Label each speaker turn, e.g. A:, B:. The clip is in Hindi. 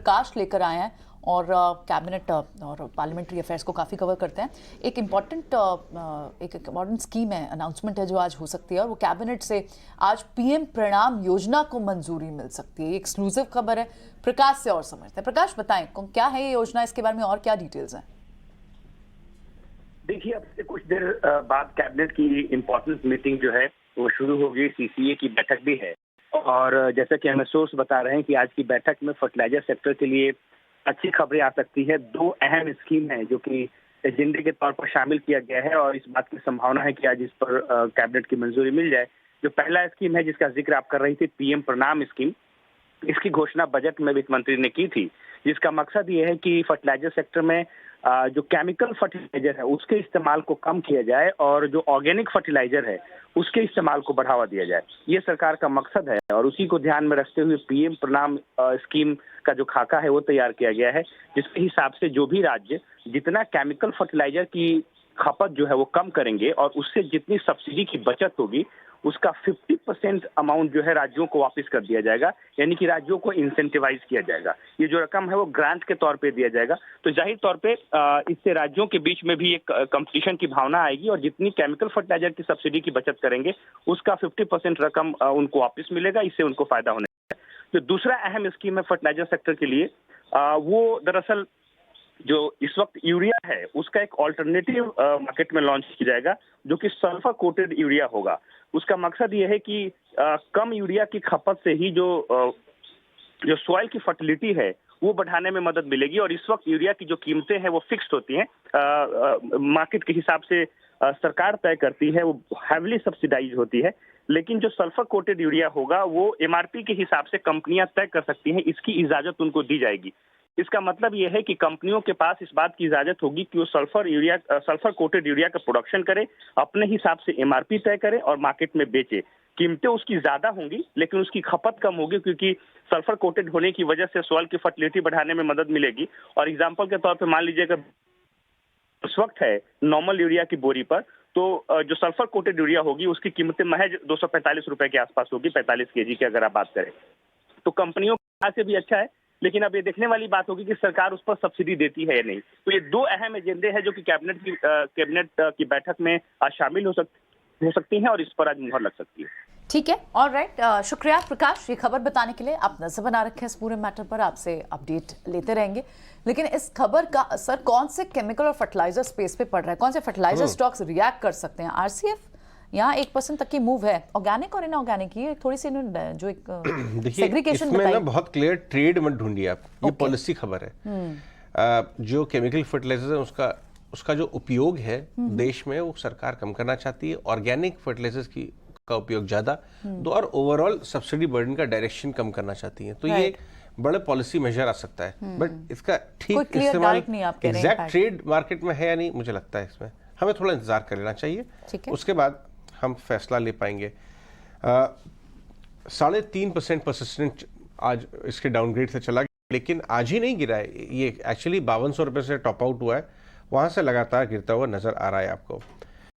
A: प्रकाश लेकर आए हैं और कैबिनेट और पार्लियामेंट्री अफेयर्स को काफ़ी कवर करते हैं। एक इम्पॉर्टेंट स्कीम है, अनाउंसमेंट है जो आज हो सकती है और वो कैबिनेट से आज पीएम प्रणाम योजना को मंजूरी मिल सकती है। ये एक्सक्लूसिव खबर है, प्रकाश से और समझते हैं। प्रकाश बताएं क्या है ये योजना, इसके बारे में और क्या डिटेल्स हैं?
B: देखिए, अब से कुछ देर बाद कैबिनेट की इम्पोर्टेंट मीटिंग जो है वो शुरू होगी। सीसीए की बैठक भी है और जैसा कि हमें सोर्स बता रहे हैं कि आज की बैठक में फर्टिलाइजर सेक्टर के लिए अच्छी खबरें आ सकती है। दो अहम स्कीम है जो कि एजेंडे के तौर पर शामिल किया गया है और इस बात की संभावना है कि आज इस पर कैबिनेट की मंजूरी मिल जाए। जो पहला स्कीम है जिसका जिक्र आप कर रही थी, पीएम प्रणाम स्कीम, इसकी घोषणा बजट में वित्त मंत्री ने की थी, जिसका मकसद ये है कि फर्टिलाइजर सेक्टर में जो केमिकल फर्टिलाइजर है उसके इस्तेमाल को कम किया जाए और जो ऑर्गेनिक फर्टिलाइजर है उसके इस्तेमाल को बढ़ावा दिया जाए। ये सरकार का मकसद है और उसी को ध्यान में रखते हुए पीएम प्रणाम स्कीम का जो खाका है वो तैयार किया गया है, जिसके हिसाब से जो भी राज्य जितना केमिकल फर्टिलाइजर की खपत जो है वो कम करेंगे और उससे जितनी सब्सिडी की बचत होगी उसका 50% अमाउंट जो है राज्यों को वापस कर दिया जाएगा, यानी कि राज्यों को इंसेंटिवाइज किया जाएगा। ये जो रकम है वो ग्रांट के तौर पे दिया जाएगा। तो जाहिर तौर पे इससे राज्यों के बीच में भी एक कंपटीशन की भावना आएगी और जितनी केमिकल फर्टिलाइजर की सब्सिडी की बचत करेंगे उसका 50% रकम उनको वापस मिलेगा, इससे उनको फायदा होने है। जो दूसरा अहम स्कीम है फर्टिलाइजर सेक्टर के लिए, वो दरअसल जो इस वक्त यूरिया है उसका एक ऑल्टरनेटिव मार्केट में लॉन्च किया जाएगा जो कि सल्फर कोटेड यूरिया होगा। उसका मकसद ये है कि कम यूरिया की खपत से ही जो सॉइल की फर्टिलिटी है वो बढ़ाने में मदद मिलेगी। और इस वक्त यूरिया की जो कीमतें हैं वो फिक्स्ड होती हैं, मार्केट के हिसाब से सरकार तय करती है, वो हैवली सब्सिडाइज होती है। लेकिन जो सल्फर कोटेड यूरिया होगा वो एमआरपी के हिसाब से कंपनियां तय कर सकती हैं, इसकी इजाजत उनको दी जाएगी। इसका मतलब यह है कि कंपनियों के पास इस बात की इजाजत होगी कि वो सल्फर कोटेड यूरिया का प्रोडक्शन करे, अपने हिसाब से एमआरपी तय करे और मार्केट में बेचे। कीमतें उसकी ज्यादा होंगी लेकिन उसकी खपत कम होगी, क्योंकि सल्फर कोटेड होने की वजह से सॉइल की फर्टिलिटी बढ़ाने में मदद मिलेगी। और एग्जाम्पल के तौर पर मान लीजिएगा उस वक्त है नॉर्मल यूरिया की बोरी पर, तो जो सल्फर कोटेड यूरिया होगी उसकी कीमतें महज 245 रुपए के आसपास होगी, 45 केजी की अगर आप बात करें। तो कंपनियों के पास से भी अच्छा है, लेकिन अब ये देखने वाली बात होगी कि सरकार उस पर सब्सिडी देती है या नहीं। तो ये दो अहम एजेंडे हैं जो कि कैबिनेट की बैठक में शामिल हो सकती हैं और इस पर आज मुहर लग सकती है।
A: ठीक है, ऑलराइट, शुक्रिया प्रकाश ये खबर बताने के लिए। आप नजर बना रखे हैं इस पूरे मैटर पर, आपसे अपडेट लेते रहेंगे। लेकिन इस खबर का असर कौन से केमिकल और फर्टिलाइजर स्पेस पे पड़ रहा है, कौन से फर्टिलाइजर स्टॉक्स रिएक्ट कर सकते हैं? आरसीएफ यहाँ 1% तक की मूव है, ऑर्गेनिक और इनऑर्गेनिक, ये थोड़ी सी जो एक सेग्रीगेशन
C: इसमें ना बहुत क्लियर ट्रेड मत ढूंढिए आप, ये पॉलिसी खबर है। जो केमिकल फर्टिलाइजर है उसका जो उपयोग है देश में वो सरकार कम करना चाहती है, ऑर्गेनिक फर्टिलाइजर्स का उपयोग ज्यादा, तो और ओवरऑल सब्सिडी बर्डन का डायरेक्शन कम करना चाहती है। तो ये एक बड़ा पॉलिसी मेजर आ सकता है, बट इसका ठीक इस्तेमाल एग्जैक्ट ट्रेड मार्केट में है या नहीं, मुझे लगता है इसमें हमें थोड़ा इंतजार कर लेना चाहिए, उसके बाद हम फैसला ले पाएंगे। 3.5% परसिस्टेंट आज इसके डाउनग्रेड से चला गया, लेकिन आज ही नहीं गिरा है, ये एक्चुअली 5200 रुपये से टॉप आउट हुआ है, वहां से लगातार गिरता हुआ नजर आ रहा है आपको।